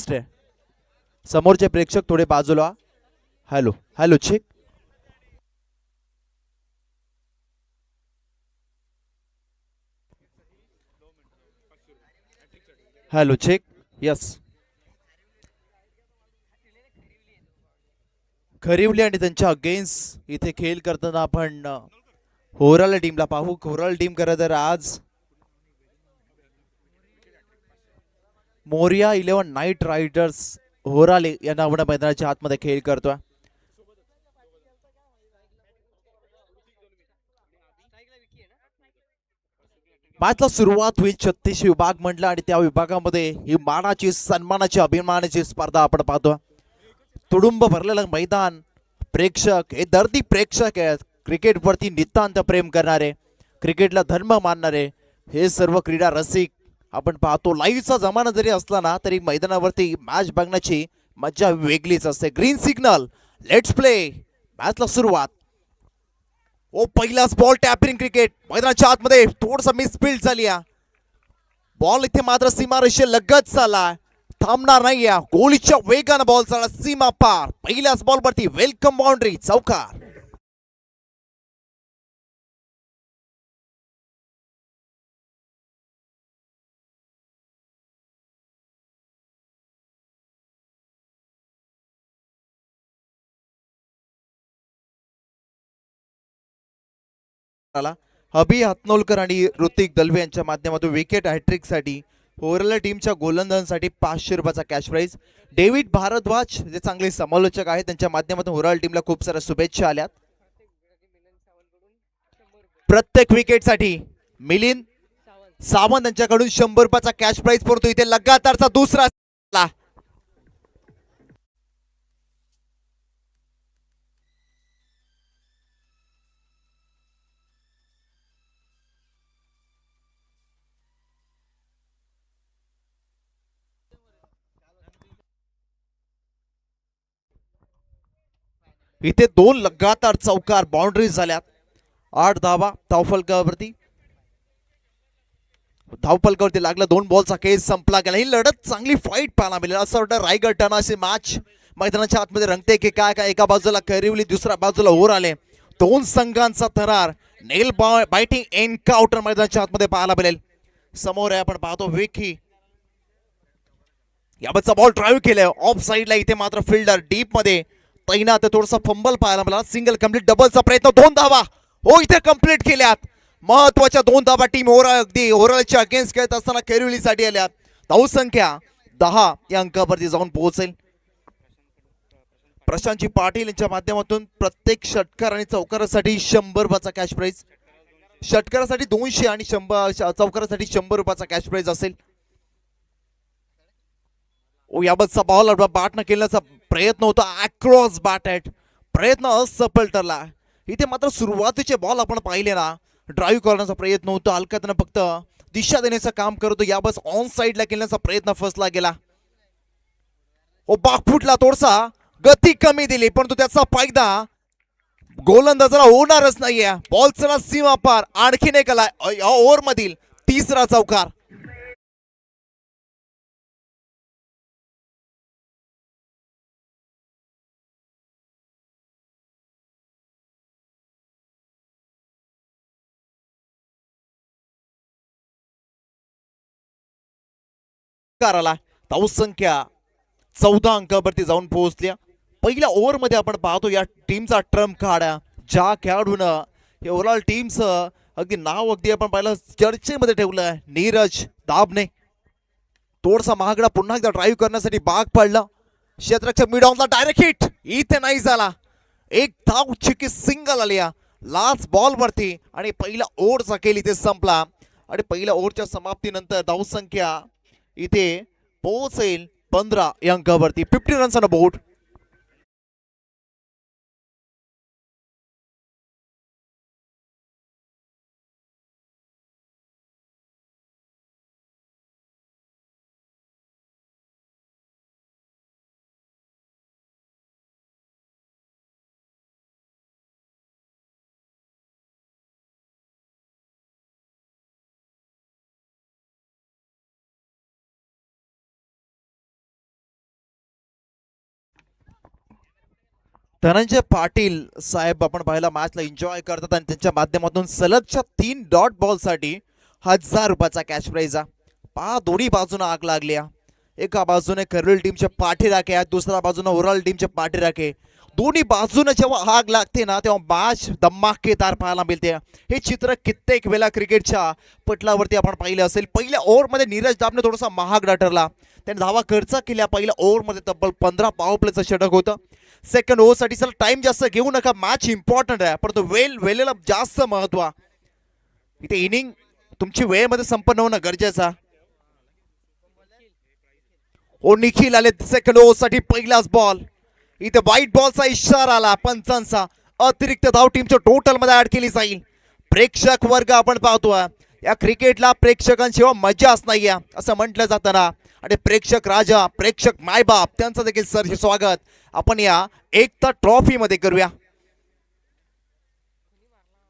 Best आहे. समोरचे प्रेक्षक थोडे बाजूला. Hello hello check. Hello check. Yes. Kharivali आणि त्यांच्या अगेन्स्ट इथे खेळ करताना आपण होराला टीमला पाहू. होराला टीम खरं तर आज मोरिया 11 नाईट रायडर्स होराले या नावाने मैदानाच्या आतमध्ये खेळ करतोय. मॅचला सुरुवात होईल 36 विभाग म्हटलं आणि त्या विभागामध्ये ही मानाची सन्मानाची अभिमानाची स्पर्धा आपण पाहतोय. तुडुंब भरलेलं मैदान. प्रेक्षक हे दर्दी प्रेक्षक आहेत. क्रिकेटवरती नितांत प्रेम करणारे, क्रिकेटला धर्म मानणारे हे सर्व क्रीडा रसिक आपण पाहतो. लाईव्हचा जमाना जरी असला ना तरी मैदानावरती मॅच बघण्याची मजा वेगळीच असते. Green signal. Let's play. मॅचला सुरुवात. ओ पहिलाच बॉल टॅपिंग क्रिकेट. मैदानाच्या आतमध्ये थोडस मिसफील्ड झाली. बॉल इथे मात्र सीमारेषे लगत झाला. थांबणार नाही. गोलीच्या वेगानं बॉल चालला सीमा पार. पहिल्याच बॉल वरती वेलकम बाउंड्री चौकार. हबी हातनोलकर आणि ऋतिक दलवे यांच्या माध्यमातून विकेट हॅट्रिक साठी होरला टीमच्या गोलंदाजांसाठी 500 रुपयाचा कॅश प्राइज. डेव्हिड भारद्वाज जे चांगले समालोचक आहेत त्यांच्या माध्यमातून होराल टीमला खूप साऱ्या शुभेच्छा आल्यात. प्रत्येक विकेट साठी मिलिंद सावंत यांच्याकडून 100 रुपयाचा कॅश प्राइज पडतो. इथे लगातारचा दुसरा. इथे 2 लगातार चौकार बाउंड्रीज झाल्यात. 8 धावा धावफलकावरती. धावफलकावरती लागला 2 बॉलचा केस संपला गेला. ही लढत चांगली फाईट पाहायला मिळेल असं वाटतं. रायगड टनाची मॅच मैदानाच्या आतमध्ये रंगते की काय. काय एका बाजूला करिवली दुसऱ्या बाजूला ओर आले. 2 संघांचा थरार नेल बायटिंग एन्काउंटर मैदानाच्या आतमध्ये पाहायला मिळेल. समोर आहे आपण पाहतो विकी. याबतचा बॉल ड्राईव्ह केलाय ऑफ साईडला. इथे मात्र फिल्डर डीप मध्ये तैनात. थोडासा फंबल पाहायला मिळाला. सिंगल कंप्लीट डबलचा प्रयत्न. 2 धावा हो इथे कंप्लीट केल्यात. महत्वाच्या 2 धावा टीम अगदी ओव्हरऑलच्या अगेन्स्ट खेळत असताना केरिवलीसाठी आल्यात. धावसंख्या 10 या अंकावरती जाऊन पोहोचेल. प्रशांतजी पाटील यांच्या माध्यमातून प्रत्येक षटकार आणि चौकारासाठी 100 रुपयाचा कॅश प्राइज. षटकारासाठी 200 आणि चौकारासाठी 100 रुपयाचा कॅश प्राइज असेल. ओ याबतचा बॉल बॅटनं केल्याचा प्रयत्न होता. अक्रॉस बॅट ॲट प्रयत्न असफल ठरला. इथे मात्र सुरुवातीचे बॉल आपण पाहिले ना ड्राईव्ह करण्याचा प्रयत्न होता. अलकातनं फक्त दिशा देण्याचं काम करतो. याबस ऑन साईडला केल्याचा प्रयत्न फसला गेला. ओ बागफुटला थोडसा गती कमी दिली परंतु त्याचा फायदा गोलंदाजाला होणारच नाहीये. बॉल चला सीमा पार. आणखीन एक आला ओव्हर मधील तिसरा चौकार. आला. धावसंख्या 14 अंकावरती जाऊन पोहोचल्या. पहिल्या ओव्हर मध्ये आपण पाहतो या टीमचा ट्रम्प कार्ड ज्या खेळाडूनं हे ओव्हरऑल टीमचं अगदी नाव अगदी आपण पाहिलं चर्चेमध्ये ठेवलं. नीरज दाबने थोडासा महागडा पुन्हा एकदा ड्राईव्ह करण्यासाठी भाग पडला. क्षेत्ररक्षक मिड ऑनला डायरेक्ट हिट इथे नाही झाला. एक धाव चिकी सिंगल आली लास्ट बॉल वरती आणि पहिला ओव्हरचा खेळ इथे संपला. आणि पहिल्या ओव्हरच्या समाप्तीनंतर धावसंख्या इथे पोहोचेल 15 या अंकावरती. 50 runs on board. Dhananjay Patil साहेब आपण पाहिला मॅचला एन्जॉय करतात आणि त्यांच्या माध्यमातून सलगच्या 3 डॉट बॉल साठी 1000 रुपयाचा कॅश प्राइज पहा दोन्ही बाजूने आग लागल्या एका बाजूने करवील टीमचे पाठीराखे आहेत दुसऱ्या बाजूने ओराल टीमचे पाठीराखे दोन्ही बाजूने जेव्हा आग लागते ना तेव्हा मॅच धमाकेदार पाहायला मिळते हे चित्र कित्येक वेळा क्रिकेटच्या पटलावरती आपण पाहिले असेल पहिल्या ओव्हरमध्ये नीरज दाबने थोडासा महागडा ठरला त्याने धावा खर्च केल्या पहिल्या ओव्हरमध्ये तब्बल 15 पॉवर प्लेचं षटक होतं सेकंड ओव्हरसाठी चला टाइम जास्त घेऊ नका मॅच इम्पॉर्टंट आहे परंतु वेळेला जास्त महत्व इथे इनिंग तुमची वेळेमध्ये संपन्न होणं गरजेचं ओ निखिल आले सेकंड ओव्हर साठी पहिलाच बॉल इथे व्हाईट बॉलचा इशारा आला पंचांचा अतिरिक्त धाव टीमच्या टोटल मध्ये ऍड केली जाईल प्रेक्षक वर्ग आपण पाहतोय या क्रिकेटला प्रेक्षकांशिवाय मजाच नाहीये असं म्हटलं जातं ना आणि प्रेक्षक राजा प्रेक्षक मायबाप त्यांचं देखील सर स्वागत आपण या एकता ट्रॉफी मध्ये करूया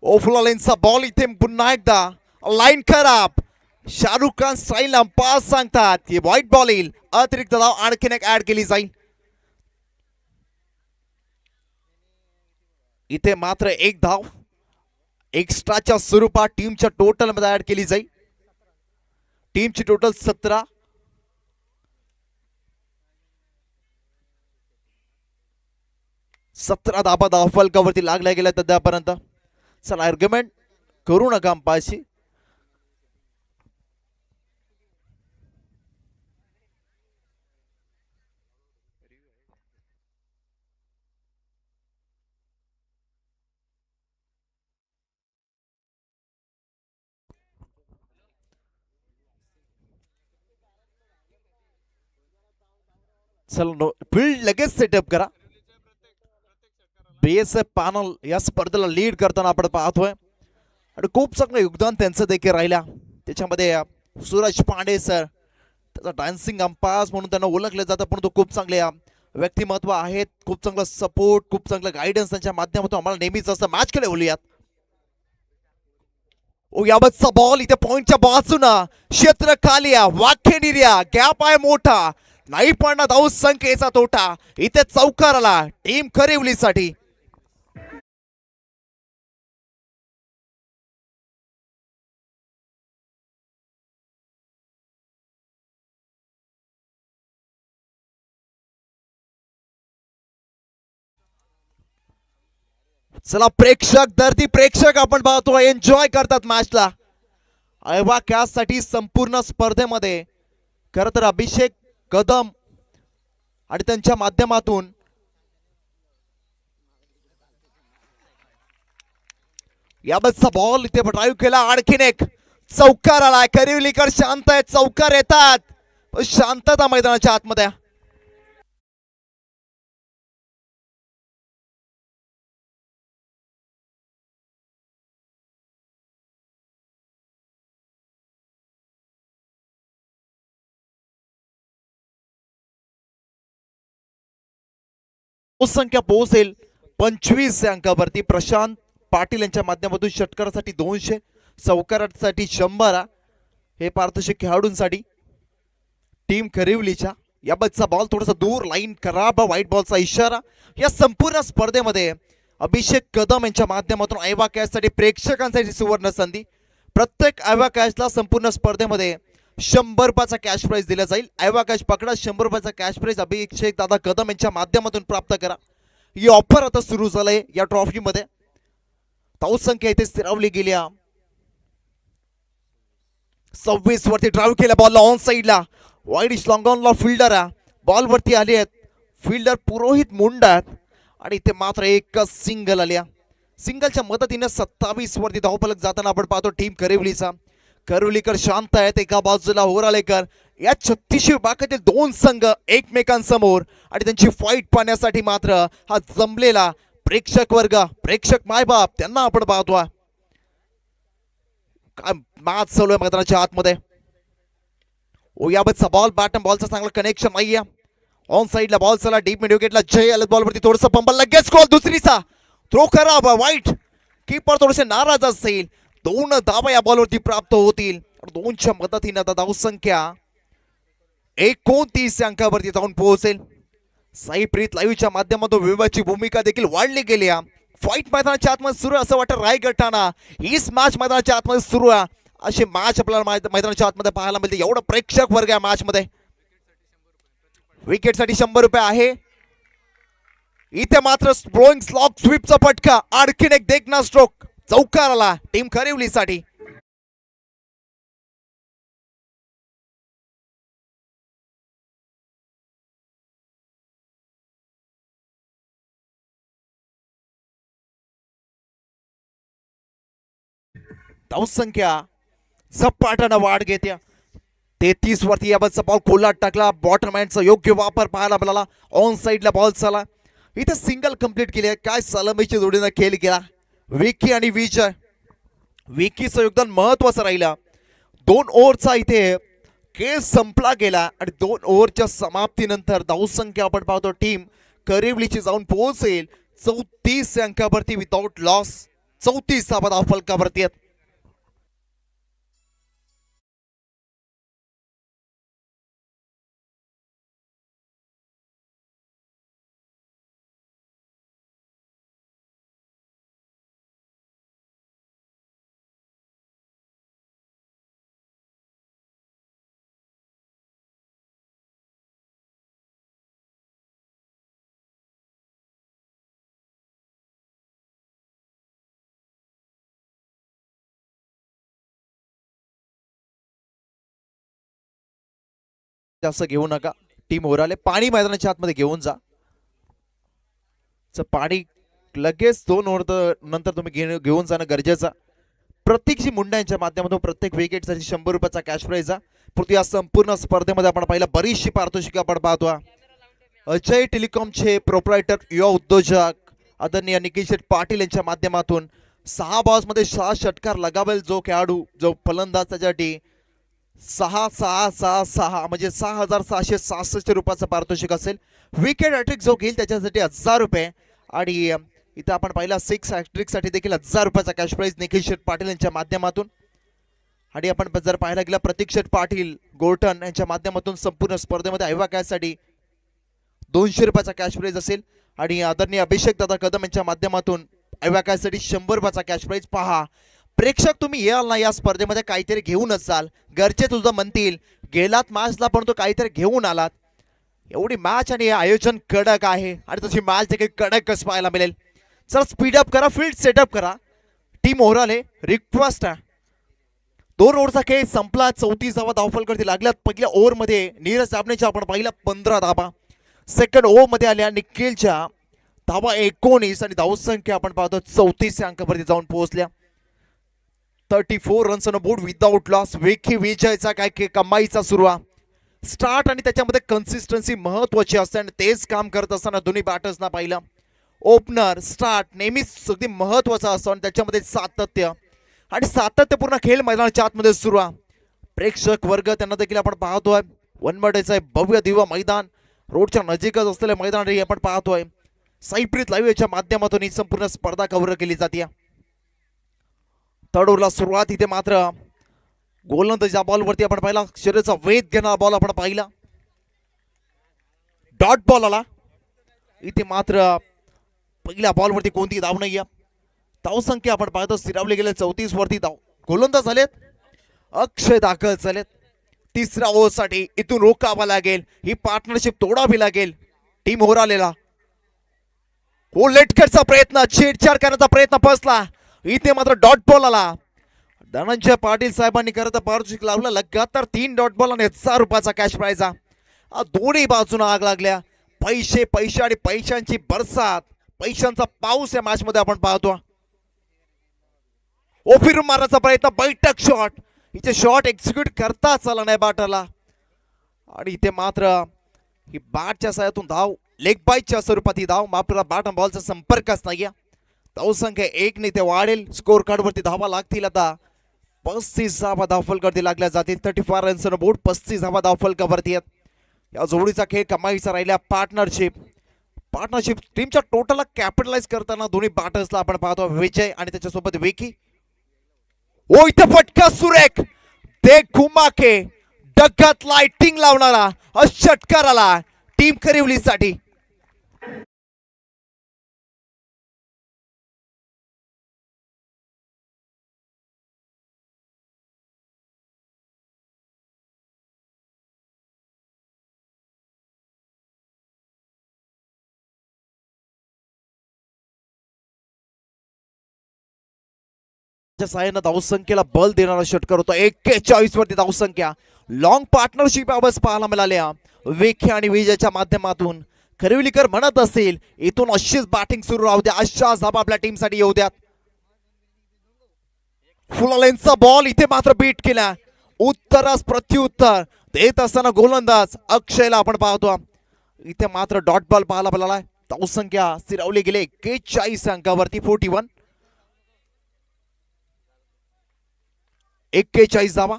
ओफलालेनचा बॉल इथे पुन्हा एकदा लाईन खराब शाहरुख खान स्टाईल अंपायर सांगतात की व्हाईट बॉल येईल अतिरिक्त धाव आणखीन एक ऍड केली जाईल इथे मात्र एक धाव एक्स्ट्राच्या स्वरूपात टीमच्या टोटल मध्ये ऍड केली जाईल टीमची टोटल 17 धाबा धाव फलकावरती लागल्या गेल्या सध्यापर्यंत चला आर्ग्युमेंट करू नका अंपायरशी चला फील्ड लगेच सेटअप करा बीएसएफ पॅनल या स्पर्धेला लीड करताना आपण पाहतोय आणि खूप चांगलं योगदान त्यांचं देखील राहिलं त्याच्यामध्ये सूरज पांडे सर त्याचा डान्सिंग अंपायर्स म्हणून त्यांना ओळखलं जातं परंतु खूप चांगले व्यक्तिमत्व आहेत खूप चांगला सपोर्ट खूप चांगलं गायडन्स त्यांच्या माध्यमातून आम्हाला नेहमीच असं मॅच कडे बोलूयात ओ याबाबतचा बॉल इथे पॉइंटच्या बाजूनं क्षेत्र खाली वाख्य निर्या गॅप आहे मोठा नाही पण धाव संख्येचा तोटा इथे चौकार आला टीम करिवलीसाठी चला प्रेक्षक दर्दी प्रेक्षक आपण पाहतो एन्जॉय करतात मॅचला अयवा कॅचसाठी संपूर्ण स्पर्धेमध्ये खरं तर अभिषेक कदम आणि त्यांच्या माध्यमातून याबाबतचा बॉल इथे ड्राईव्ह केला आणखीन एक चौकार आलाय करिवलीकर शांत आहेत चौकार येतात शांतता मैदानाच्या आतमध्ये संख्या पोहोचेल 25 अंकावरती प्रशांत पाटील यांच्या माध्यमातून षटकारासाठी 200 चौकारासाठी 100 हे पारदर्शक खेळाडूंसाठी टीम करिवलीच्या याबाबतचा बॉल थोडासा दूर लाईन खराब व्हाईट बॉलचा इशारा या संपूर्ण स्पर्धेमध्ये अभिषेक कदम यांच्या माध्यमातून आयवा कॅचसाठी प्रेक्षकांसाठी सुवर्ण संधी प्रत्येक आयवा कॅचला संपूर्ण स्पर्धेमध्ये 100 रुपयाचा कॅश प्राइज दिला जाईल आयवा कॅच पकडा 100 रुपयाचा कॅश प्राइज अभिषेक दादा कदम यांच्या माध्यमातून प्राप्त करा ही ऑफर आता सुरू झालंय या ट्रॉफी मध्ये धाव संख्या इथे स्थिरावली गेल्या 26 वरती ड्राईव्ह केला बॉल ऑन साइडला वाईड लॉंग ऑनला फिल्डर बॉल वरती आले आहेत फिल्डर पुरोहित मुंडा आणि इथे मात्र एकच सिंगल आल्या सिंगलच्या मदतीने 27 वरती धावफलक जाताना आपण पाहतो टीम करिवलीचा करिवलीकर शांत आहेत एका बाजूला होराळेकर या 36 विभागातील 2 संघ एकमेकांसमोर आणि त्यांची फाईट पाहण्यासाठी मात्र हा जमलेला प्रेक्षक वर्ग प्रेक्षक मायबाप त्यांना आपण पाहतोय काय मॅच चालू आहे मैदानाच्या आतमध्ये ओ याबाबतचा बॉल बॅटम बॉलचा चांगला कनेक्शन नाहीये ऑन साइडला बॉल चला डीप मिड विकेटला जय आले बॉल वरती थोडंसं पंप लगेच कॉल दुसरीचा थ्रो खराब वाईट कीपर थोडेसे नाराज असेल 2 धावा या बॉलवरती प्राप्त होतील 2च्या मदतीने आता धाव संख्या 29 अंकावरती जाऊन पोहोचेल साईप्रीत लाईव्हच्या माध्यमातून विभागाची भूमिका देखील वाढली गेली आहे. फाईट मैदानाच्या आतमध्ये सुरू असं वाटतं रायगटाना हीच मॅच मैदानाच्या आतमध्ये सुरू आहे. अशी मॅच आपल्याला मैदानाच्या आतमध्ये पाहायला मिळते. एवढं प्रेक्षक वर्ग आहे मॅच मध्ये. विकेटसाठी 100 रुपये आहे. इथे मात्र ब्लोइंग स्लॉग स्वीपचा फटका, आणखीन एक देखना स्ट्रोक चौकार आला टीम खरिवलीसाठी. धावसंख्या झपाट्यानं वाढ घेते. 33 वरती याबाबतचा बॉल खोलात टाकला. बॉटरमॅनचा योग्य वापर पाहायला मिळाला. ऑन साइडला बॉल चाला. इथे सिंगल कंप्लीट केली. काय सलामीच्या जोडीनं खेळ केला विकी आणि विजय. विकीचं योगदान महत्वाचं राहिलं. 2 ओव्हरचा इथे खेळ संपला गेला आणि 2 ओव्हरच्या समाप्तीनंतर धावसंख्या आपण पाहतो टीम करिवलीची जाऊन पोहोचेल 34 अंकावरती विदाउट लॉस. 34 धावा फलकावरती आहेत. जास्त घेऊ नका. टीम ओराले पाणी मैदानाच्या आतमध्ये घेऊन जा. पाणी लगेच 2 ओव्हर नंतर तुम्ही घेऊन जाणं गरजेचं. प्रत्येकची मुंड्यांच्या माध्यमातून प्रत्येक विकेटसाठी 100 रुपयाचा कॅश प्राइज आहे. पुढे या संपूर्ण स्पर्धेमध्ये आपण पाहिलं बरीचशी पारितोषिकं आपण पाहतो. अजय टेलिकॉमचे प्रोप्रायटर युवा उद्योजक आदरणीय निखिल शेठ पाटील यांच्या माध्यमातून 6 बॉल्समध्ये 6 षटकार लगावेल जो खेळाडू जो फलंदाज त्याच्यासाठी 6-6-6-6 म्हणजे 6,666 रुपयाचं पारितोषिक असेल. विकेट हॅट्रिक जो घेईल त्याच्यासाठी 1000 रुपये आणि इथं आपण पाहिला 6 हॅट्रिक साठी देखील 1000 रुपयाचा कॅश प्राइज निखिल शेठ पाटील यांच्या माध्यमातून. आणि आपण जर पाहायला गेला प्रतीक शेठ पाटील गोर्टन यांच्या माध्यमातून संपूर्ण स्पर्धेमध्ये आयोगासाठी 200 रुपयाचा कॅश प्राइज असेल. आणि आदरणीय अभिषेक दादा कदम यांच्या माध्यमातून आयोगासाठी 100 रुपयाचा कॅश प्राइज. पहा प्रेक्षक तुम्ही याल ना या स्पर्धेमध्ये काहीतरी घेऊनच चाल. घरचे तुझं म्हणतील गेलात मॅचला पण तो काहीतरी घेऊन आलात. एवढी मॅच आणि आयोजन कडक आहे आणि तशी मॅच देखील कडकच पाहायला मिळेल. चला स्पीडअप करा, फील्ड सेटअप करा. टीम ओव्हरऑल रिक्वेस्ट आहे. 2 ओव्हरचा खेळ संपला. 34 धावा धावफलकावरती लागल्यात. पहिल्या ओव्हरमध्ये नीरज दाबणेच्या आपण पाहिला 15 धावा. सेकंड ओव्हरमध्ये आल्या निखिलच्या धावा 19 आणि धावसंख्या आपण पाहतो 34 अंकावरती जाऊन पोहोचल्या. 34 runs on board without loss. Vicky विजयचा काय कमाईचा सुरू आहे. स्टार्ट आणि त्याच्यामध्ये कन्सिस्टन्सी महत्वाची असते आणि तेच काम करत असताना दोन्ही बॅटर्सना पाहिलं. ओपनर स्टार्ट नेहमीच अगदी महत्वाचा असतो आणि त्याच्यामध्ये सातत्य आणि सातत्यपूर्ण खेळ मैदानाच्या आतमध्ये सुरू आहे. प्रेक्षक वर्ग त्यांना देखील आपण पाहतोय. वनमडेचं भव्य दिव्य मैदान रोडच्या नजीकच असलेले मैदान आपण पाहतोय. साईप्रीत लाईव्हच्या माध्यमातून ही संपूर्ण स्पर्धा कव्हर केली जाते. थर्ड ओव्हरला सुरुवात इथे मात्र गोलंदाजीच्या बॉलवरती आपण पाहिला शरीराचा वेध घेणारा बॉल आपण पाहिला. डॉट बॉल आला. इथे मात्र पहिल्या बॉलवरती कोणती धाव नाही. धावसंख्या आपण पाहतो स्थिरावले गेले 34 वरती. धाव गोलंदाज झालेत. अक्षय दाखल झालेत. तिसऱ्या ओव्हरसाठी इथून रोखावा लागेल. ही पार्टनरशिप तोडावी लागेल. टीम ओव्हर आलेला हो लेटकरचा प्रयत्न छेडछाड करण्याचा प्रयत्न फसला. इथे मात्र डॉट बॉल आला. धनंजय पाटील साहेबांनी करत पारितोषिक लावलं. लगातार 3 डॉट बॉल आणि 1000 रुपयाचा कॅश प्राइज. दोन्ही बाजूने आग लागल्या. पैसे पैसे आणि पैशांची बरसात पैशांचा पाऊस या मॅच मध्ये आपण पाहतो. ओ फिरून मारण्याचा प्रयत्न बैठक शॉट. इथे शॉट एक्झिक्यूट करताच आला नाही बॅटरला आणि इथे मात्र ही बॅटच्या साह्यातून धाव लेग बाईटच्या स्वरूपात ही धाव मात्र बॅट बॉलचा संपर्कच नाहीये. धावसंख्या 1 ने ते वाढेल. स्कोर कार्ड वरती धावा लागतील. आता 35 धावा धावफलकावरती लागल्या जातील. 35 रन्स ऑन बोर्ड 35 धावा धावफलकावरती आहेत. या जोडीचा खेळ कमाईचा राहिला. पार्टनरशिप टीमच्या टोटलला कॅपिटलाइज करताना दोन्ही बॅटर्सला आपण पाहतो विजय आणि त्याच्यासोबत विकी. ओ इथे फटका सुरेख ते घुमा के डग्गात लाइटिंग लावणारा षटकार आला टीम करिवलीसाठी. साहाय्यानं धावसंख्येला बल देणारा षटकार होता. 41 वरती धावसंख्या. लॉंग पार्टनरशिप यावेळेस पाहायला मिळाल्या विखे आणि विजयच्या माध्यमातून. खरिवलीकर म्हणत असेल इथून अशीच बॅटिंग सुरू राहू द्या, अशाच धाबा आपल्या टीमसाठी येऊ द्यात. फुल लेन्थचा बॉल इथे मात्र बीट केला. उत्तरास प्रत्युत्तर देत असताना गोलंदाज अक्षयला आपण पाहतो. इथे मात्र डॉट बॉल पाहायला मिळाला. धावसंख्या स्थिरावली गेले 41 अंकावरती. 41 41 धावा.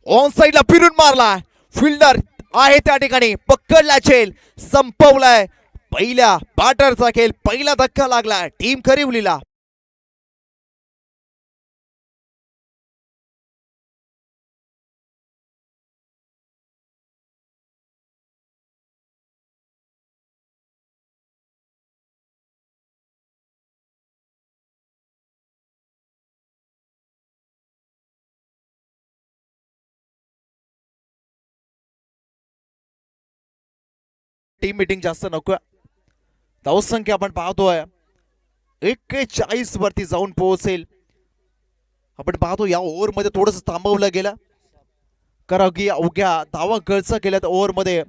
ऑन साइडला फिरून मारला. फिल्डर आहे त्या ठिकाणी, पकडला झेल, संपवलाय. पहिल्या बॅटरचा खेळ, पहिला धक्का लागला टीम खरिवलीला. टीम मीटिंग जास्त नको. धावसंख्या आपण पाहतोय 41 वरती जाऊन पोहोचेल. आपण पाहतो या ओव्हर मध्ये थोडस थांबवलं गेलं, कारण की अवघ्या धावा गळचा केल्यात ओव्हर मध्ये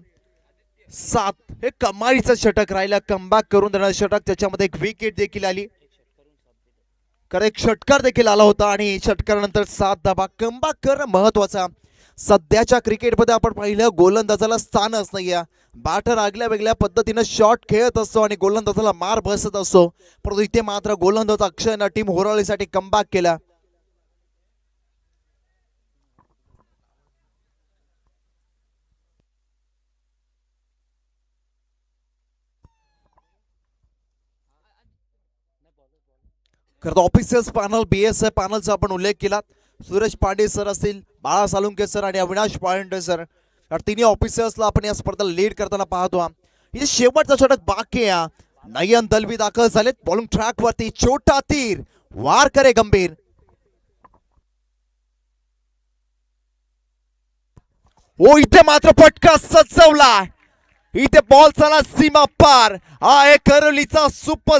7. हे कमालीचं षटक राहिलं, कमबॅक करून देणारं षटक. त्याच्यामध्ये एक विकेट देखील आली, कारण एक षटकार देखील आला होता आणि षटकारानंतर 7 धावा. कमबॅक करणं महत्वाचा. सध्याच्या क्रिकेटमध्ये आपण पाहिलं गोलंदाजाला स्थानच नाहीये. बॅटर आगल्या वेगळ्या पद्धतीने शॉट खेळत असतो आणि गोलंदाजाला मार बसत असतो, परंतु इथे मात्र गोलंदाज अक्षयनं टीम होराळीसाठी कमबॅक केला. खरं ऑफिसर्स पॅनल, BSF पॅनलचा आपण उल्लेख केला. सुरेश पांडे सर असतील, बाळा सालुंके सर आणि अविनाश पांडे सर, या तिन्ही ऑफिसर्सला आपण या स्पर्धेला लीड करताना पाहतो. इथे शेवटचा षटक बाकी आहे. नयन दलवी दाखल झालेत बॉलिंग ट्रॅक वरती. छोटा तीर, वार करे गंभीर. ओ इथे मात्र फटका सजवला. इथे बॉल चला सीमा पार. हा आहे खरिवलीचा सुपर.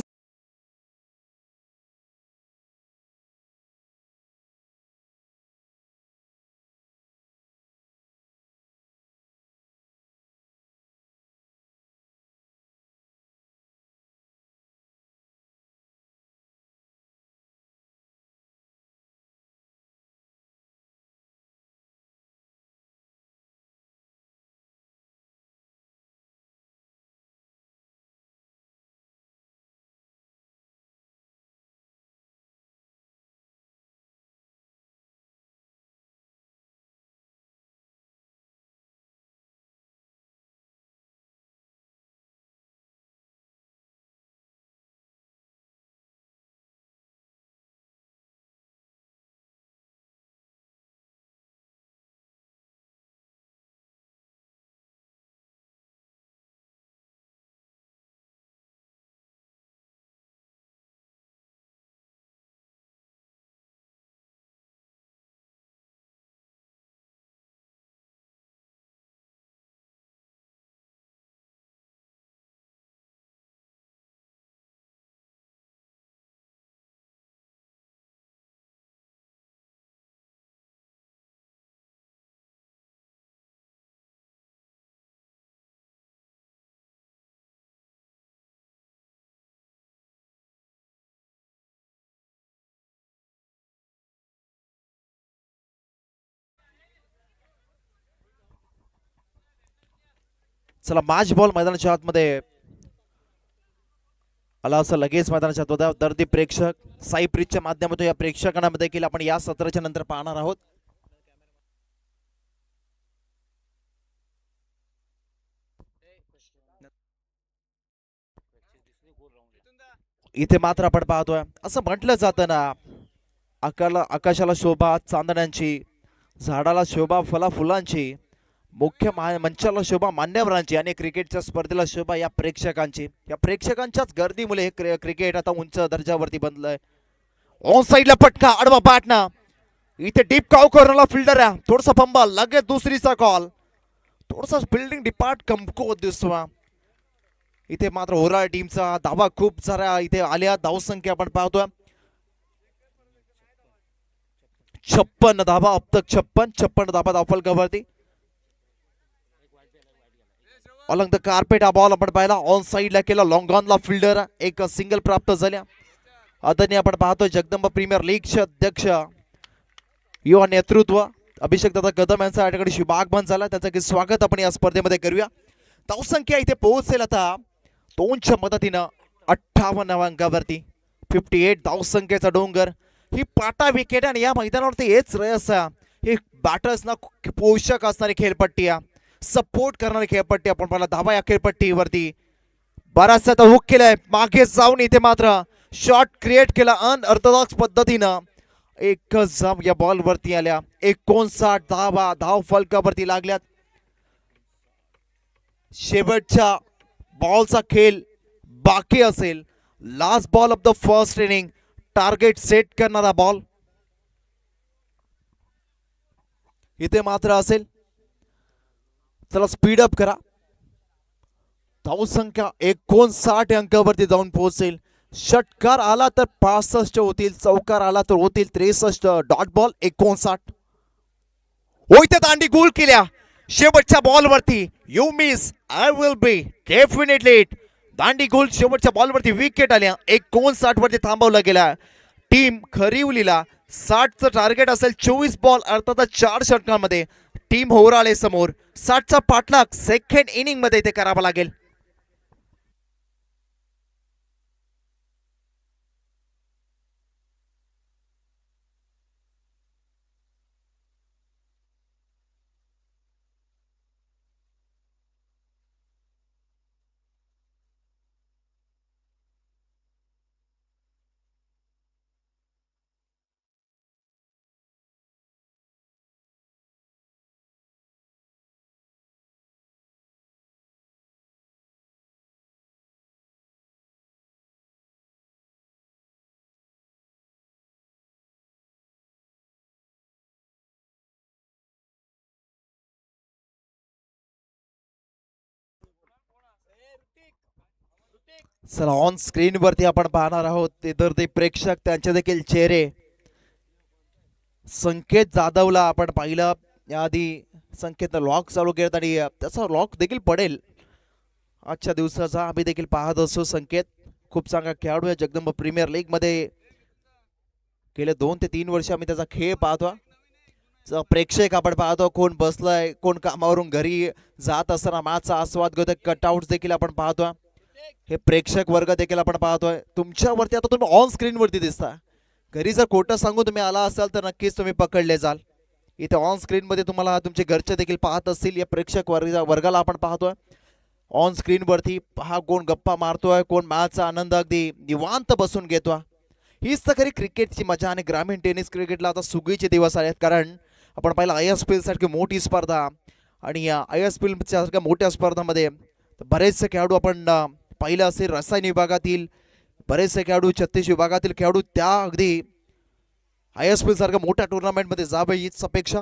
चला मॅच बॉल मैदानाच्या आतमध्ये आला असं लगेच मैदानाच्या आतमध्ये दर्दी प्रेक्षक साई प्रीतच्या माध्यमातून या प्रेक्षकांना देखील आपण या सत्राच्या नंतर पाहणार आहोत. इथे मात्र आपण पाहतोय असं म्हटलं जातं ना, आकाशाला शोभा चांदण्यांची, झाडाला शोभा फला फुलांची, मुख्य मंचाला शोभा मान्यवरांची आणि क्रिकेटच्या स्पर्धेला शोभा या प्रेक्षकांची. या प्रेक्षकांच्याच गर्दीमुळे हे क्रिकेट आता उंच दर्जावरती बनलंय. ऑन साइडला फटका, आडवा बॅटना. इथे डीप काव कॉर्नरला फिल्डर आहे, थोडासा फंबल, लगेच दुसरीचा कॉल. थोडासा फिल्डिंग डिपार्ट कमकुवत दिसतो. इथे मात्र ओराळ टीमचा धावा खूप साऱ्या इथे आल्या. धावसंख्या आपण पाहतोय 56 धावा, अब तक 56 धावा धावफलकावरती. ऑलंग द कार्पेट हा बॉल आपण पाहिला, ऑन साइडला केला, लॉंग ऑनला फिल्डर एक सिंगल प्राप्त झाल्या. आदरणीय आपण पाहतोय जगदंबा प्रीमियर लीगचे अध्यक्ष युवा नेतृत्व अभिषेक दादा कदम यांचा या ठिकाणी शुभागमन झाला. त्याचं स्वागत आपण या स्पर्धेमध्ये करूया. धावसंख्या इथे पोहोचेल आता 2च्या मदतीनं 58 अंकावरती. 58 धावसंख्येचा डोंगर. ही पाटा विकेट आणि या मैदानावरती हेच रस हे बॅटर्स ना पोषक असणारी खेळपट्टी, सपोर्ट करणारी खेळपट्टी आपण पाहिला. धावा या खेळपट्टीवरती बराचसा हुक केलाय, मागे जाऊन इथे मात्र शॉट क्रिएट केला अनऑर्थोडॉक्स पद्धतीनं. एकच जाम या बॉल वरती आल्या. 59 धावा धाव फलकावरती लागल्यात. शेवटच्या बॉलचा खेळ बाकी असेल. Last ball of the first inning, target set करणारा बॉल इथे मात्र असेल. चला स्पीड अप करा. धावसंख्या 59 अंकावरती जाऊन पोहोचेल. षटकार आला तर 65 होतील, चौकार आला तर होतील 63. Dot ball 59. इथे दांडी गोल केल्या शेवटच्या बॉलवरती. You miss I will be definitely it. दांडी गोल शेवटच्या बॉलवरती विकेट आल्या. 59 वरती थांबवला गेला. टीम खरीवलीला 60चं टार्गेट असेल. 24 बॉल अर्थात 4 षटकांमध्ये टीम होराळे समोर 60चा पाठलाग सेकंड इनिंग मध्ये इथे करावा लागेल. चला ऑन स्क्रीन वरती आपण पाहणार आहोत तर ते प्रेक्षक त्यांचे देखील चेहरे. संकेत जाधवला आपण पाहिलं याआधी. संकेत लॉक चालू केलं आणि त्याचा लॉक देखील पडेल आजच्या दिवसाचा. आम्ही देखील पाहत असतो. संकेत खूप चांगला खेळाडू आहे. जगदंबा प्रीमियर लीग मध्ये गेले 2 ते 3 वर्ष आम्ही त्याचा खेळ पाहतो. प्रेक्षक आपण पाहतो कोण बसलाय, कोण कामावरून घरी जात असताना मॅचचा आस्वाद घेतोय. कटआउट देखील आपण पाहतोय. हे प्रेक्षक वर्ग देखील आपण पाहतोय. तुमच्यावरती आता तुम्ही ऑन स्क्रीन वरती दिसता. घरी जर खोटं सांगून तुम्ही आला असाल तर नक्कीच तुम्ही पकडले जाल. इथे ऑन स्क्रीन मध्ये तुम्हाला तुमचे घरचे देखील पाहत असतील. या प्रेक्षक वर्गाला आपण पाहतोय ऑन स्क्रीन वरती. पहा कोण गप्पा मारतोय, कोण मॅचचा आनंद अगदी निवांत बसून घेतोय. हीच तर खरी क्रिकेटची मजा. आणि ग्रामीण टेनिस क्रिकेटला आता सुगीचे दिवस आहेत. कारण आपण पाहिलं ISPL सारखी मोठी स्पर्धा आणि या ISPL सारख्या मोठ्या स्पर्धामध्ये बरेचसे खेळाडू आपण पाहिलं असेल. रसायन विभागातील बरेचसे खेळाडू, 36 विभागातील खेळाडू त्या अगदी ISPL सारख्या मोठ्या टुर्नामेंटमध्ये जावे हीच अपेक्षा.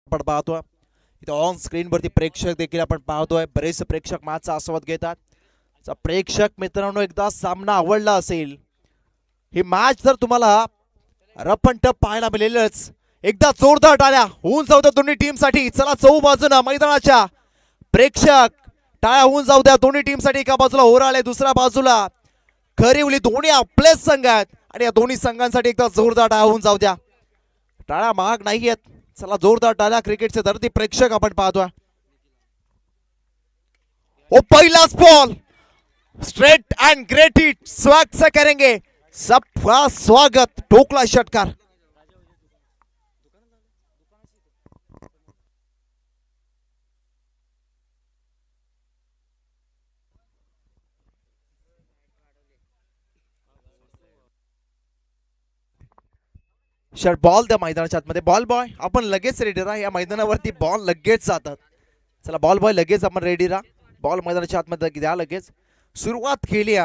आपण पाहतोय इथे ऑन स्क्रीन वरती प्रेक्षक देखील आपण पाहतोय, बरेच प्रेक्षक मॅचचा आस्वाद घेतात. प्रेक्षक मित्रांनो, एकदा सामना आवडला असेल, ही मॅच जर तुम्हाला रफ अँड टफ पाहायला मिळेलच. एकदा जोरदार टाळ्या होऊन जाऊ द्या दोन्ही टीम साठी. चला चौ बाजूला मैदानाच्या प्रेक्षक टाळ्या होऊन जाऊ द्या दोन्ही टीम साठी. एका बाजूला ओराळे, दुसऱ्या बाजूला खरिवली, दोन्ही आपलेच संघ आहेत आणि या दोन्ही संघांसाठी एकदा जोरदार टाळ्या होऊन जाऊ द्या. टाळ्या महाग नाहीयेत. चला जोरदार टाळ्या. क्रिकेटचे धरती प्रेक्षक आपण पाहतोय. ओ पहिलाच ball straight end great hit, स्वागत से करेंगे सबका स्वागत. ठोकला षटकार. शर्ट बॉल द्या मैदानाच्या आतमध्ये. बॉल बॉय आपण लगेच रेडी राहा. या मैदानावरती बॉल लगेच जातात. चला बॉल बॉय लगेच आपण रेडी राहा. बॉल मैदानाच्या आतमध्ये द्या लगेच. सुरुवात केली.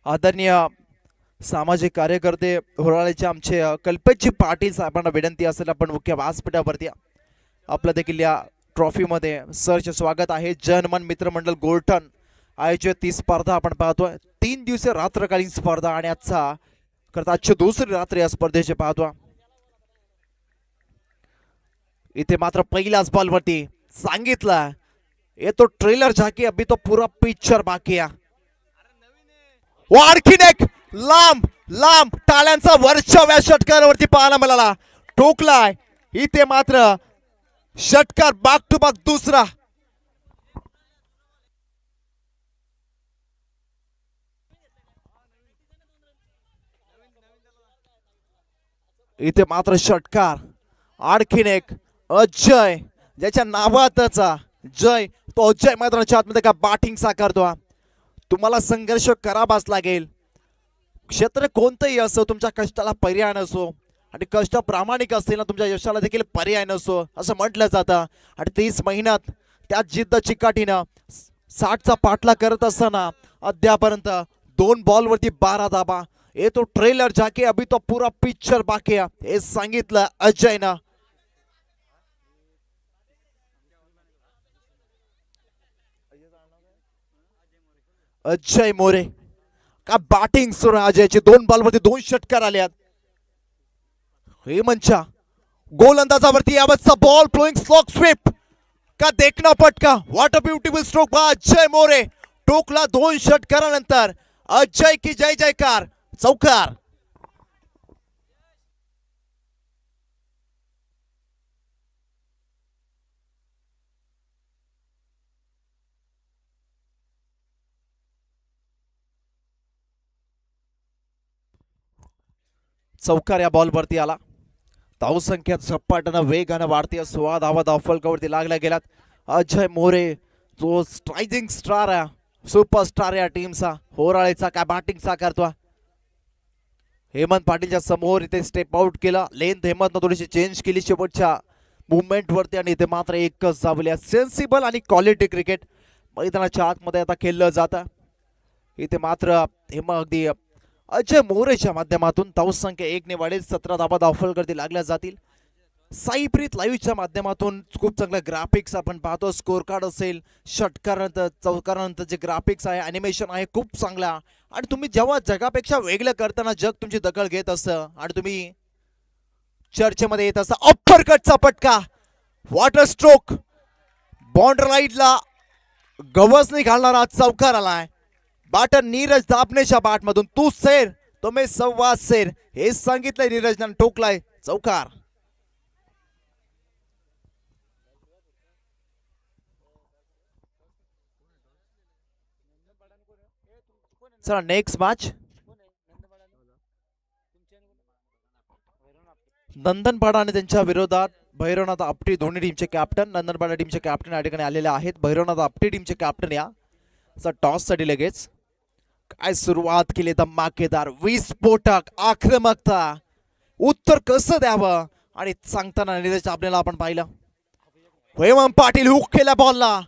आदरणीय सामाजिक कार्यकर्ते होराळेचे आमचे कल्पेशजी पाटील साहेबांना विनंती असेल आपण मुख्य व्यासपीठावरती आपलं देखील या ट्रॉफीमध्ये सरचे स्वागत आहे. जनमन मित्र मंडळ गोल्टन आयोजित ती स्पर्धा आपण पाहतोय. 3 दिवसीय रात्रकालीन स्पर्धा आणि आजची दुसरी रात्र या स्पर्धेचे पाहतोय. इथे मात्र पहिल्याच बॉल वरती सांगितलं ये तो ट्रेलर झाकी, अभी तो पूरा पिक्चर बाकी आहे. आणखीन एक लांब लांब टाळ्यांचा वर्षाव्या षटकारावरती पाहायला मिळाला. ठोकलाय इथे मात्र षटकार बॅक टू बॅक दुसरा. इथे मात्र षटकार. आणखीन एक अजय, ज्याच्या नावातच जय, तो अजय मैदानाच्या आतमध्ये का बॅटिंग साकारतो. तुम्हाला संघर्ष करावाच लागेल. क्षेत्र कोणतंही असो, तुमच्या कष्टाला पर्याय नसो आणि कष्ट प्रामाणिक असतील ना, तुमच्या यशाला देखील पर्याय नसो असं म्हटलं जातं. आणि 30 महिन्यात त्या जिद्द चिकाटीनं 60चा पाठला करत असताना अद्यापर्यंत 2 बॉलवरती 12 धाबा. ये तो ट्रेलर जाके अभी तो पूरा पिक्चर बाकी आहे हे सांगितलं अजयनं. अजय मोरे का बॅटिंग सुरू आहे अजयची. 2 बॉलवरती 2 षटकार आले. हेमंतच्या गोलंदाजावरती यावतचा बॉल फ्लोइंग स्लॉक स्वीप का देखना पटका. व्हॉट अ ब्युटिफुल स्ट्रोक बा अजय मोरे. टोकला 2 षटकारानंतर अजय की जय जयकार. चौकार. चौकार या बॉलवरती आला. धावसंख्या झपाट्यानं वेगानं वाढते. 16 धावा धावफलकावरती लागल्या गेल्यात. अजय मोरे जो स्ट्रायझिंग स्टार आहे, सुपरस्टार या टीमचा, होराळेचा काय बॅटिंग साकारतो. हेमंत पाटीलच्या समोर इथे स्टेप आउट केला. लेंथ हेमंतनं थोडीशी चेंज केली शेवटच्या मुवमेंट वरती आणि इथे मात्र एकच धावल्या. सेन्सिबल आणि क्वालिटी क्रिकेट मैदानाच्या आतमध्ये आता खेळलं जातं. इथे मात्र अगदी अजय मोरेच्या माध्यमातून धावसंख्या 1 ने वाढेल. 17 धावा धावफलकावरती लागल्या जातील. साईप्रीत लाईव्हच्या माध्यमातून खूप चांगलं ग्राफिक्स आपण पाहतो. स्कोर कार्ड असेल, षटकारानंतर चौकारानंतर जे ग्राफिक्स आहे, अॅनिमेशन आहे खूप चांगला. आणि तुम्ही जेव्हा जगापेक्षा वेगळं करताना जग तुमची दखल घेत असतं आणि तुम्ही चर्चेमध्ये येत असता. अप्पर कटचा पटका, वॉटर स्ट्रोक, बॉन्डर लाईटला गवसनी घालणारा चौकार आलाय. बॅटर नीरज दाभनेच्या बॅटमधून. तू सेर तो मी सव्वा सेर हे सांगितलंय नीरजनं. ठोकलाय चौकार. चला नेक्स्ट मॅच नंदनपाडा आणि त्यांच्या विरोधात भैरवनाथ आपटी, दोन्ही टीमचे कॅप्टन. नंदनपाडा टीमचे कॅप्टन या ठिकाणी आलेले आहेत. भैरवनाथ आपटी टीमचे कॅप्टन या टॉस साठी लगेच. काय सुरुवात केली धमाकेदार, विस्फोटक आक्रमकता. उत्तर कसं द्यावं आणि सांगताना नीरज आपल्याला आपण पाहिलं. हेमंत पाटील हुक केला बॉलला.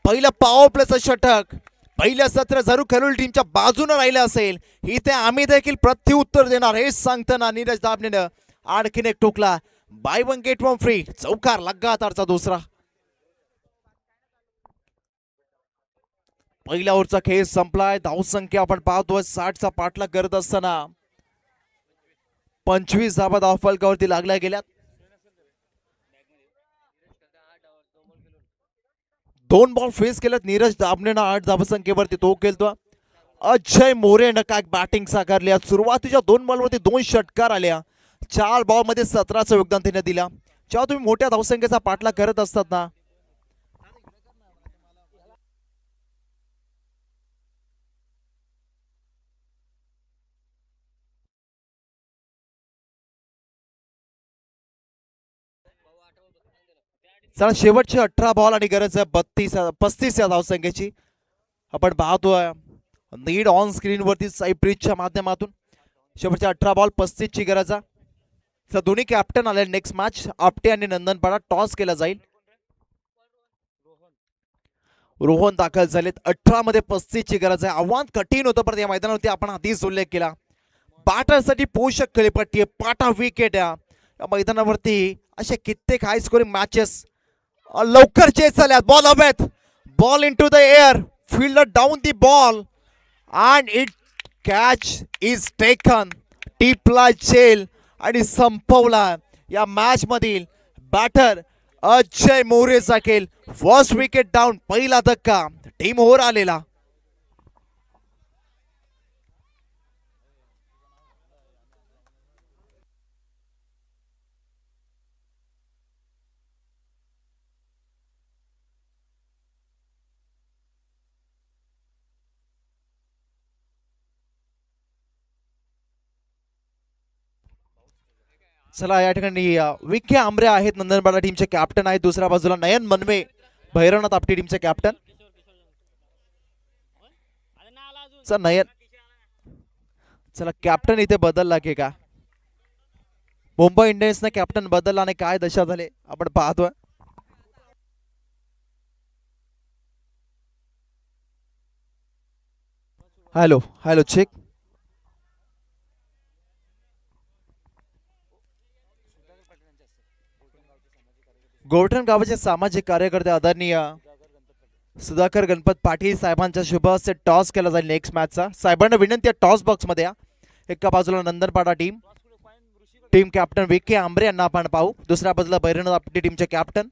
पहिलं पॉवर प्लेचं षटक. पहिलं सत्र जरूर खरुल टीमच्या बाजूने राहिलं असेल, इथे आम्ही देखील प्रत्युत्तर देणार हे सांगताना नीरज दाभनेनं आणखीन एक ठोकला. By one get one free. चौकार लगातारचा दुसरा. पहिल्या ओव्हरचा खेळ संपलाय. धावसंख्या आपण पाहतोय 60चा पाठलाग करत असताना 25 धावा धावफलकावरती लागल्या गेल्यात. 2 बॉल फेस केल्यात. नीरज दाभणेनं 8 धावसंख्येवरती तो खेळतो. अजय मोरेनं काय बॅटिंग साकारली. सुरुवातीच्या 2 बॉलवरती 2 षटकार आल्या. 4 बॉल मध्ये 17चं योगदान त्याने दिला. जेव्हा तुम्ही मोठ्या धावसंख्येचा पाठलाग करत असतात ना, चला शेवटचे 18 बॉल आणि गरज आहे 35 या धावसंख्येची. आपण पाहतोय नीड ऑन स्क्रीन वरती साईप्रीजच्या माध्यमातून शेवटच्या 18 बॉल 35 ची गरज आहे. तर दोन्ही कॅप्टन आले. नेक्स्ट मॅच आपटे आणि नंदनपाडा. टॉस केला जाईल. रोहन दाखल झालेत. 18 मध्ये 35 ची गरज आहे. आव्हान कठीण होतं पण या मैदानावरती आपण आधीच उल्लेख केला. बॅटरसाठी पोषक खेळपट्टी आहे. पाटा विकेट या मैदानावरती असे कित्येक हाय स्कोरिंग मॅचेस लवकर चेस झाल्यात. बॉल हवेत. Ball into the air. Fielder down the ball and it catch is taken. टिपला चेल आणि संपवला. या मॅच मधील बॅटर अजय मोरेचा खेळ. First wicket down. पहिला धक्का टीम ओव्हर आलेला. चला या ठिकाणी विखे आंबरे आहेत नंदनबाडा टीमचे कॅप्टन आहेत. दुसऱ्या बाजूला नयन मनवे भैरवनाथ आपटी टीमचे कॅप्टन. नयन चला कॅप्टन इथे बदलला की का? मुंबई इंडियन्सने कॅप्टन बदलला आणि काय दशा झाले आपण पाहतोय. Hello hello check. गोरठण गावाचे सामाजिक कार्यकर्ते आदरणीय सुधाकर गणपत पाटील साहेबांच्या शुभ हस्ते टॉस केला जाईल नेक्स्ट मॅचचा. साहेबांना विनंती आहे टॉस बॉक्स मध्ये या. एका बाजूला नंदनपाडा टीम कॅप्टन विखे आंबरे यांना आपण पाहू. दुसऱ्या बाजूला भैरवनाथ आपटी टीमचे कॅप्टन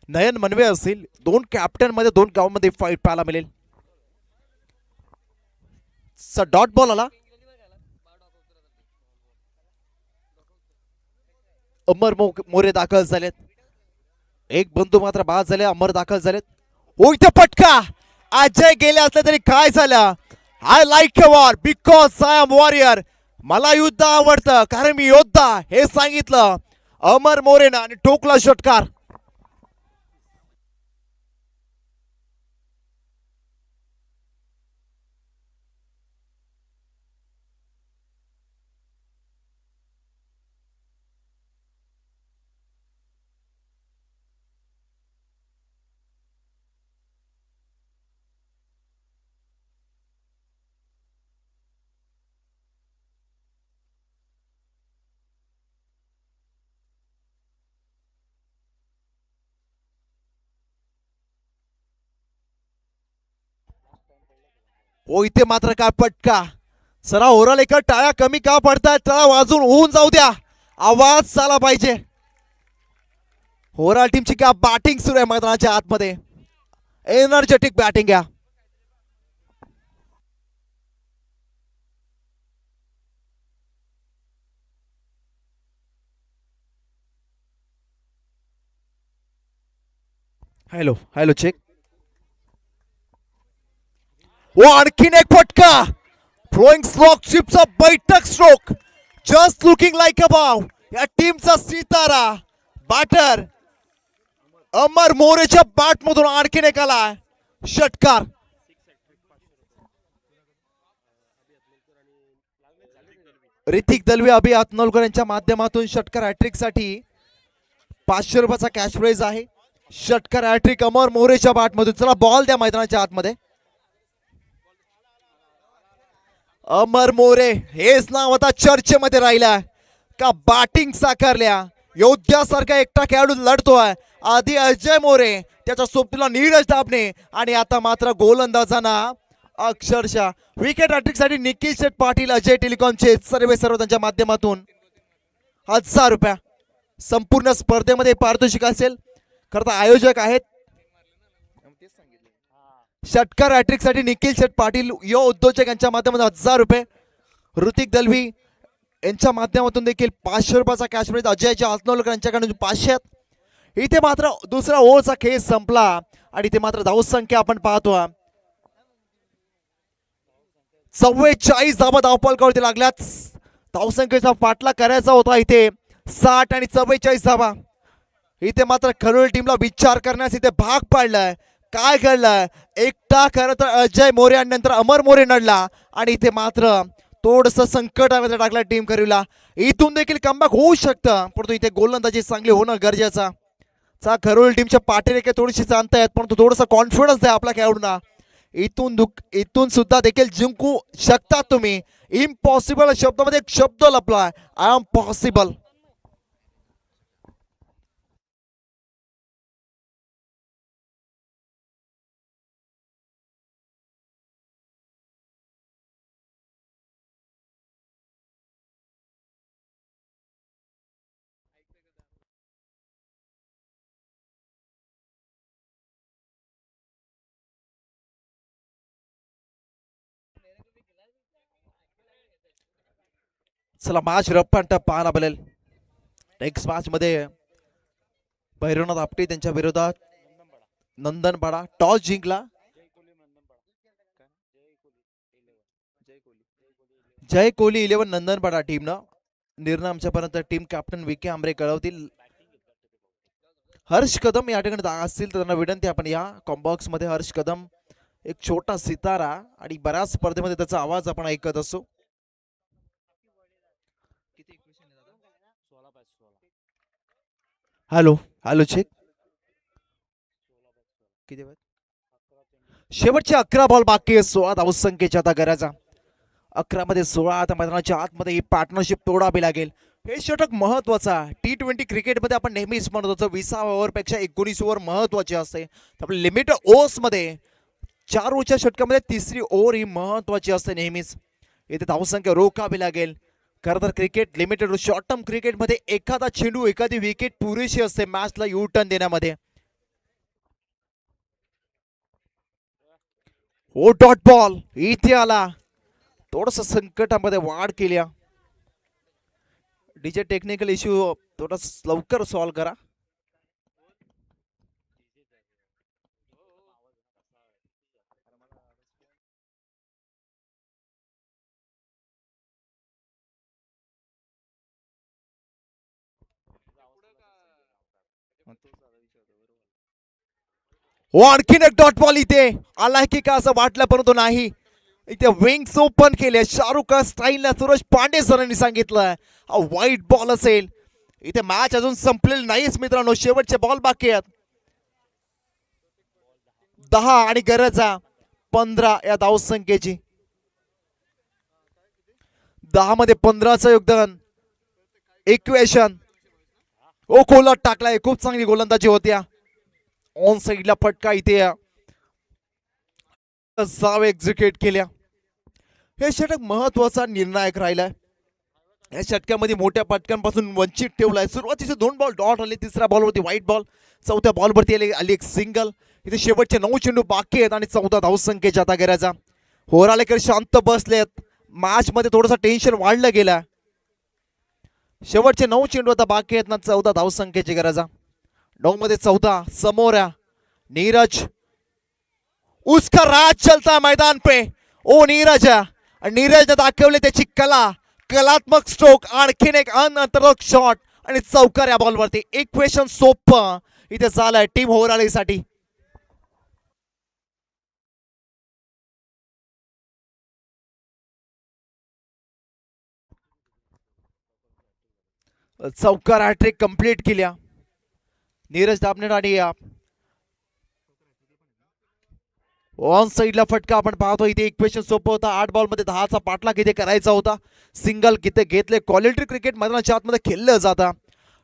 नयन मनवे असतील. 2 कॅप्टन मध्ये 2 गावांमध्ये फाईट पाहायला मिळेल. डॉट बॉल आला. अमर मोरे दाखल झालेत. एक बंधू मात्र बाद झाले. अमर दाखल झालेत. ओ इथे फटका. अजय गेले असले तरी काय झालं. I like a war because I am warrior. मला युद्ध आवडतं कारण मी योद्धा हे सांगितलं अमर मोरेनं आणि ठोकला षटकार. ओ इथे मात्र काय पटका. सरा ओरल एका टाळ्या कमी का पडतात. टाळा वाजून होऊन जाऊ द्या. आवाज झाला पाहिजे. ओरल टीमची काय बॅटिंग सुरू आहे मैदानाच्या आतमध्ये. एनर्जेटिक बॅटिंग आहे. Hello hello check. ओ आणखीन एक फटका. थ्रोइंग स्ट्रोक चिपचा बैठक stroke. Just looking like a bow. या टीमचा सितारा बॅटर अमर मोरेच्या बॅट मधून आणखीन एक आला षटकार. ऋतिक दलवी अभि आतनोलकर यांच्या माध्यमातून षटकार हॅट्रिक साठी 500 रुपयाचा कॅश प्राइज आहे. षटकार हॅट्रिक अमर मोरेच्या बॅट मधून. चला बॉल द्या मैदानाच्या आतमध्ये. अमर मोरे हेच नाव आता चर्चेमध्ये राहिला. का बॅटिंग साकारल्या योद्ध्यासारखा एकटा खेळाडू लढतोय. आधी अजय मोरे, त्याच्या सोबतीला नीरज दाबणे आणि आता मात्र गोलंदाजांना अक्षरशः विकेट हॅट्रिक साठी निखिल शेठ पाटील अजय टेलिकॉमचे सर्व त्यांच्या माध्यमातून 1000 रुपये. संपूर्ण स्पर्धेमध्ये पारितोषिक असेल. खरं तर आयोजक आहेत षटकार हॅट्रिक साठी निखिल शेठ पाटील यो उद्योजक यांच्या माध्यमातून 1000 रुपये. ऋतिक दलवी यांच्या माध्यमातून देखील 500 रुपयाचा कॅश प्राइज. अजयच्या आसनोलकर यांच्याकडून 500. इथे मात्र दुसरा ओव्हरचा खेळ संपला आणि इथे मात्र धावसंख्या आपण पाहतो 44 धावा धावपळकावरती लागल्यात. धावसंख्येचा पाठला करायचा होता इथे 60 आणि 44 धावा. इथे मात्र खरोल टीमला विचार करण्यास इथे भाग पाडलाय. काय घडलंय, एकटा खरं तर अजय मोरे आणि नंतर अमर मोरे नडला आणि इथे मात्र थोडस संकटामध्ये टाकला टीम करीला. इथून देखील कमबॅक होऊ शकतं, परंतु इथे गोलंदाजी चांगली होणं गरजेचं. खरोल टीमच्या पाठीरेखे थोडीशी जाणता आहेत, परंतु थोडासा कॉन्फिडन्स आहे आपल्या खेळाडूंना. इथून सुद्धा देखील जिंकू शकतात तुम्ही. इम्पॉसिबल शब्दामध्ये एक शब्द लपलाय, आय एम पॉसिबल. चला मॅच रप्पान टप पाहायला मिळेल. नेक्स्ट मॅच मध्ये भैरवनाथ आपटे त्यांच्या विरोधात नंदनपाडा. टॉस जिंकला जय कोहली 11 नंदनपाडा टीमनं. निर्णय आमच्यापर्यंत टीम कॅप्टन विके आंबरे कळवतील. हर्ष कदम या ठिकाणी असतील तर त्यांना विनंती आपण या कॉम्बॉक्स मध्ये. हर्ष कदम एक छोटा सितारा आणि बऱ्याच स्पर्धेमध्ये त्याचा आवाज आपण ऐकत असतो. हॅलो हॅलो चेक किती शेवटचे 11 बॉल बाकी आहे. 16 धावसंख्येच्या आता करायचा. 11 मध्ये 16. आता मैदानाच्या आतमध्ये ही पार्टनरशिप तोडावी लागेल. हे षटक महत्वाचा. T20 क्रिकेटमध्ये आपण नेहमीच म्हणत होतो 20 ओव्हर पेक्षा 19 ओव्हर महत्वाची असते. आपल्या लिमिट ओव्हर्स मध्ये 4 ओव्हरच्या षटकामध्ये तिसरी ओव्हर ही महत्वाची असते नेहमीच. इथे धावसंख्या रोखावी लागेल. खरं तर क्रिकेट लिमिटेड शॉर्ट टर्म क्रिकेटमध्ये एखादा चेंडू एखादी विकेट पुरेशी असते मॅचला यू टर्न देण्यामध्ये. ओ डॉट बॉल इथे आला. थोडस संकटामध्ये वाढ केली. डीजे टेक्निकल इश्यू थोडा लवकर सॉल्व करा. हो आणखीन एक डॉट बॉल इथे आलाय की का असं वाटलं, परंतु नाही. इथे विंग्स ओपन केले शाहरुख खान स्टाईलला. सूरज पांडे सरांनी सांगितलं व्हाईट बॉल असेल. इथे मॅच अजून संपलेली नाहीच मित्रांनो. शेवटचे बॉल बाकी आहेत. 10 आणि गरज 15 या धावसंख्येची. 10 मध्ये 15चं योगदान. इक्वेशन ओ कोलट टाकलाय. खूप चांगली गोलंदाजी होत्या. ऑन साइडला फटका इथे जावे एक्झिक्यूट केल्या. हे षटक महत्वाचा निर्णायक राहिलाय. या षटकामध्ये मोठ्या पटकांपासून वंचित ठेवलाय. सुरुवातीचे 2 बॉल डॉट आले. तिसऱ्या बॉलवरती व्हाईट बॉल. चौथ्या बॉलवरती आली एक सिंगल. इथे शेवटचे 9 चेंडू बाकी आहेत आणि 14 धावसंख्येच्या आता करायचा. होराळेकर शांत बसलेत. मॅच मध्ये थोडंसं टेन्शन वाढलं गेलं. शेवटचे 9 चेंडू आता बाकी आहेत ना. 14 धावसंख्येची गरजा. 9 मध्ये 14 समोर नीरज. उसका राज चलता मैदान पे. ओ नीरज नीरज दाखवले त्याची कला. कलात्मक स्ट्रोक. आणखीन एक अनअर्थक शॉट आणि चौकार या बॉलवरती. इक्वेशन सोपं इथे झालंय टीम होराळीसाठी. चौकार हॅट्रिक कंप्लीट केल्या नीरज दाबणे आणि ऑन साईडला फटका आपण पाहतो. इथे इक्वेशन सोपं होतं. 8 बॉलमध्ये 10चा पाठलाग इथे करायचा होता. सिंगल किती घेतले. क्वालिटी क्रिकेट मैदानाच्या आतमध्ये खेळलं जातं.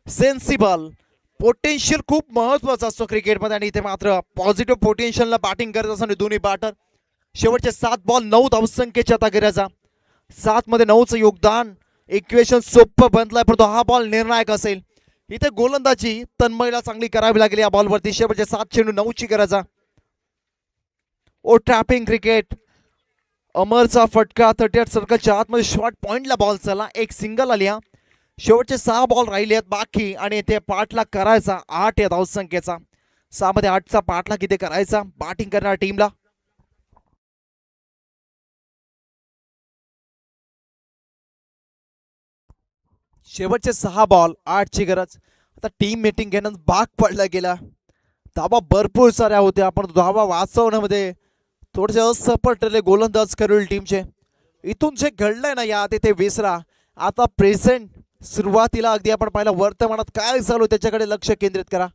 सेन्सिबल पोटेन्शियल खूप महत्वाचा असतो क्रिकेटमध्ये आणि इथे मात्र पॉझिटिव्ह पोटेन्शियलला बॅटिंग करत असताना दोन्ही बॅटर. शेवटचे 7 बॉल 9 धावसंख्येच्या आता करायचा. 7 मध्ये 9चं योगदान. इक्वेशन सोपं बनलंय परंतु हा बॉल निर्णायक असेल. इथे गोलंदाजी तन्मयला चांगली करावी लागेल या बॉलवरती. शेवटचे 7 चेंडू 9ची करायचा. ओ ट्रॅपिंग क्रिकेट. अमरचा फटका 38 सर्कलच्या आतमध्ये शॉर्ट पॉइंटला बॉल चला. एक सिंगल आली. शेवटचे 6 बॉल राहिले आहेत बाकी आणि इथे पाठलाग करायचा 8 या धावसंख्येचा. 6 मध्ये 8चा पाठलाग इथे करायचा बॅटिंग करणाऱ्या टीमला. शेवटचे 6 बॉल 8ची गरज. आता टीम मीटिंग घेणं भाग पडला गेला. धावा भरपूर साऱ्या होत्या पण धावा वाचवण्यामध्ये थोडेसे असफल ठरले गोलंदाज करेल टीमचे. इथून जे घडलंय ना या ते विसरा. आता प्रेझेंट सुरुवातीला अगदी आपण पाहिलं वर्तमानात काय चालू त्याच्याकडे लक्ष केंद्रित करा.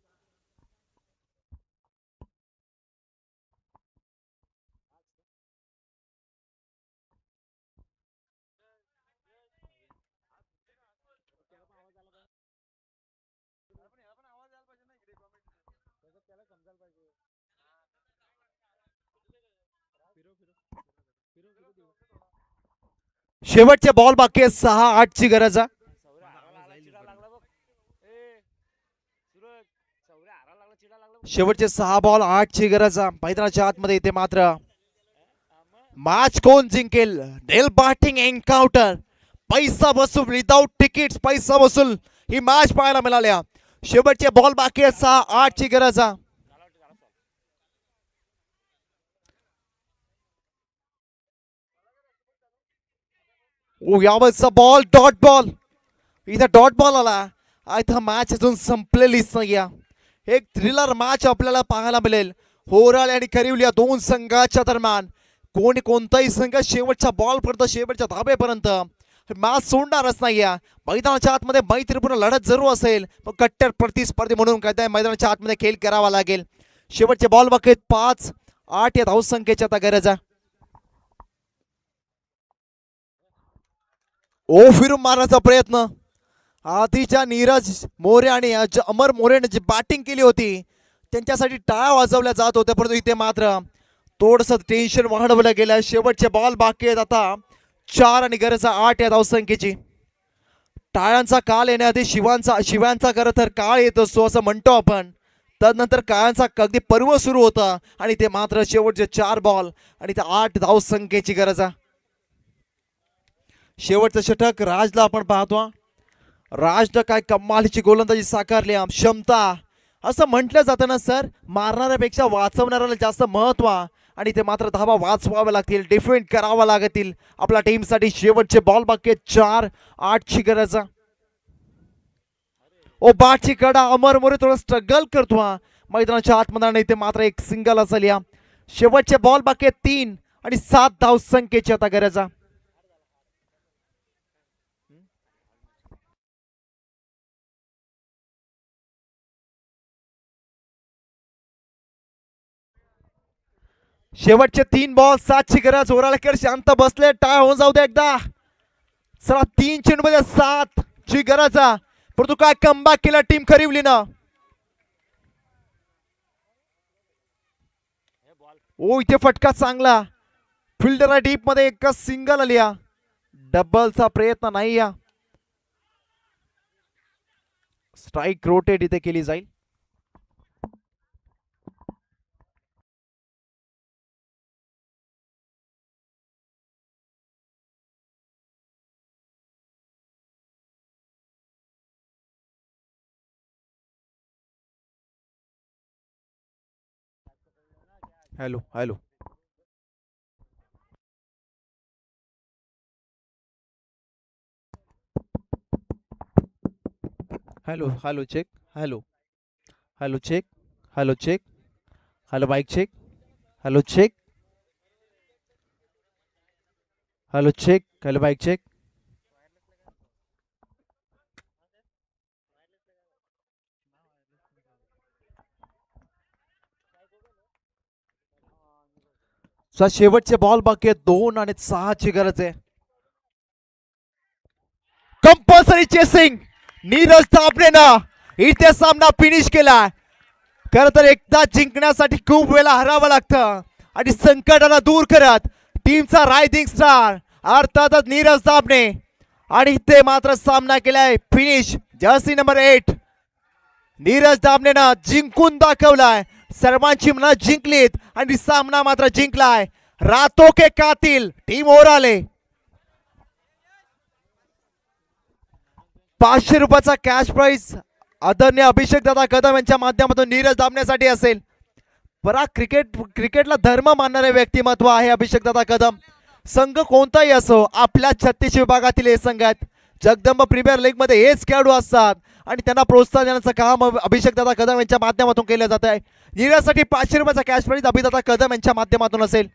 शेवटचे बॉल बाकी आहेत 6-8ची गरज आहे. शेवटचे 6 बॉल 8ची गरज आहे मैदानाच्या आतमध्ये. इथे मात्र मॅच कोण जिंकेल. डेल बॅटिंग एन्काउंटर. पैसा वसूल विदाउट तिकीट पैसा वसूल ही मॅच पाहायला मिळाल्या. शेवटचे बॉल बाकी आहेत 6-8ची गरज आहे. यावरचा बॉल डॉट बॉल. इथं डॉट बॉल आला. इथं मॅच अजून संपलेलीच नाही. एक थ्रिलर मॅच आपल्याला पाहायला मिळेल. होराळे आणि करिवली दोन संघाच्या दरम्यान. कोणताही संघ शेवटच्या बॉल पर्यंत शेवटच्या धाबेपर्यंत मॅच सोडणारच नाही. मैदानाच्या आतमध्ये मैत्रीपूर्ण लढत जरूर असेल पण कट्टर प्रतिस्पर्धी म्हणून काय मैदानाच्या आतमध्ये खेळ करावा लागेल. शेवटचे बॉल बघत 5-8 या धावसंख्येची आता गरज आहे. ओ फिरून मारण्याचा प्रयत्न. आधीच्या नीरज मोरे आणि अमर मोरेने जी बॅटिंग केली होती त्यांच्यासाठी टाळ्या वाजवल्या जात होत्या परंतु इथे मात्र थोडस टेन्शन वाढवलं गेलं. शेवटचे बॉल बाकी आहेत आता 4 आणि गरज 8 या धावसंख्येची. टाळ्यांचा काळ येण्याआधी शिवांचा खरं तर काळ येत असतो असं म्हणतो आपण. त्यानंतर काळांचा अगदी पर्व सुरू होता आणि ते मात्र शेवटचे 4 बॉल आणि ते 8 धावसंख्येची गरज आहे. शेवटचं षटक राजला आपण पाहतो. राजनं काय कमालीची गोलंदाजी साकारली. क्षमता असं म्हटलं जातं ना सर मारणाऱ्यापेक्षा वाचवणाऱ्याला जास्त महत्व आणि ते मात्र धावा वाचवाव्या लागतील डिफेंड करावा लागतील आपल्या टीमसाठी. शेवटचे बॉल बाकी 4-8ची गरज. ओ बाटची कडा. अमर मोरे थोडं स्ट्रगल करतो मैदानाच्या आतमध्ये. ते मात्र एक सिंगल असेल. शेवटचे बॉल बाकी 3 आणि 7 धावसंख्येची आता गरज. शेवटचे 3 बॉल 7ची गरज. ओराळकर शांत बसले. टाळ होऊन जाऊ दे एकदा. चला 3 चेंडूमध्ये 7ची गरज परंतु काय कमबॅक केला टीम खरिवलीनं. ओ इथे फटका चांगला. फिल्डर डीप मध्ये एकच सिंगल आली. डबलचा प्रयत्न नाही. स्ट्राईक रोटेट इथे केली जाईल. Hello hello hello hello check. Hello hello check. Hello check. Hello bike check. Hello check. Hello check. Hello bike check. शेवटचे बॉल बाकी आहेत 2 आणि 6ची गरज आहे. कंपल्सरी चेसिंग नीरज तापणेनं इथे सामना फिनिश केला. खर तर एकदा जिंकण्यासाठी खूप वेळा हरावं लागतं आणि संकटाला दूर करत टीमचा रायझिंग स्टार अर्थातच नीरज तापणे आणि इथे मात्र सामना केलाय फिनिश. जर्सी नंबर 8 नीरज तापणेनं जिंकून दाखवलाय. सर्वांची मनं जिंकलीत आणि सामना मात्र जिंकलाय. रातों के कातिल टीम ओर आले. 500 रुपयाचा कॅश प्राइज आदरणीय अभिषेक दादा कदम यांच्या माध्यमातून नीरज तापण्यासाठी असेल. क्रिकेटला धर्म मानणारे व्यक्तिमत्व आहे अभिषेक दादा कदम. संघ कोणताही असो, आपल्या 36 विभागातील हे संघ आहेत. जगदंब प्रीमियर लीग मध्ये हेच खेळाडू असतात आणि त्यांना प्रोत्साहन देण्याचं काम अभिषेक दादा कदम यांच्या माध्यमातून केलं जात आहे. नीरजसाठी 500 रुपयाचा कॅश प्राइज अभिदादा कदम यांच्या माध्यमातून असेल.